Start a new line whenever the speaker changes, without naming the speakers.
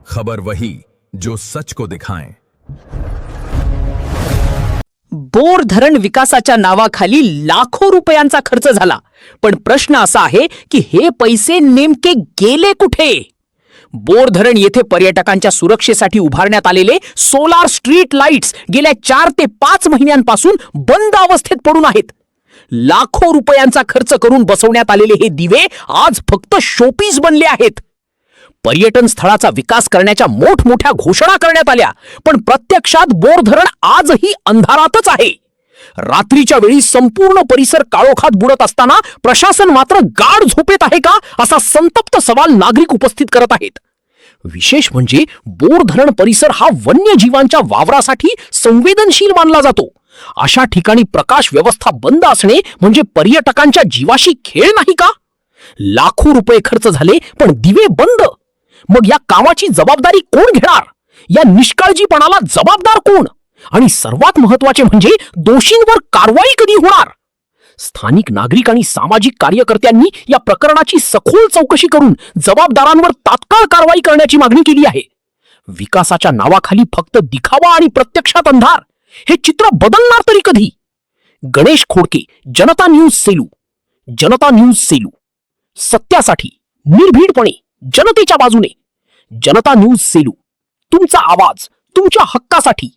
खबर वही जो सच को दिखाएं।
बोर धरण विकासाच्या नावाखाली लाखो रुपयांचा खर्च झाला, पण प्रश्न असा आहे की हे पैसे नेमके गेले कुठे? बोर धरण येथे पर्यटकांच्या सुरक्षेसाठी उभारण्यात आलेले सोलार स्ट्रीट लाईट्स गेल्या 4 ते 5 महिन्यांपासून बंद अवस्थेत पडून आहेत. लाखो रुपयांचा खर्च करून बसवण्यात आलेले हे दिवे आज फक्त शोपीस बनले आहेत. पर्यटन स्थळाचा विकास करण्याच्या मोठमोठ्या घोषणा करण्यात आल्या, पण प्रत्यक्षात बोर धरण आजही अंधारातच आहे. रात्रीच्या वेळी संपूर्ण परिसर काळोखात बुडत असताना प्रशासन मात्र गाढ झोपेत आहे का, असा संतप्त सवाल नागरिक उपस्थित करत आहेत. विशेष म्हणजे बोर धरण परिसर हा वन्यजीवांच्या वावरासाठी संवेदनशील मानला जातो. अशा ठिकाणी प्रकाश व्यवस्था बंद असणे म्हणजे पर्यटकांच्या जीवाशी खेळ नाही का? लाखो रुपये खर्च झाले पण दिवे बंद. मग या कामाची जबाबदारी कोण घेणार? या निष्काळजीपणाला जबाबदार कोण? आणि सर्वात महत्त्वाचे म्हणजे दोषींवर कारवाई कधी होणार? स्थानिक नागरिक आणि सामाजिक कार्यकर्त्यांनी या प्रकरणाची सखोल चौकशी करून जबाबदारांवर तात्काळ कारवाई करण्याची मागणी केली आहे. विकासाच्या नावाखाली फक्त दिखावा आणि प्रत्यक्षात अंधार, हे चित्र बदलणार तरी कधी? गणेश खोडके, जनता न्यूज सेलू. जनता न्यूज सेलू, सत्यासाठी निर्भीडपणे जनतेच्या बाजूने. जनता न्यूज सेलू, तुमचा आवाज, तुमच्या हक्कासाठी.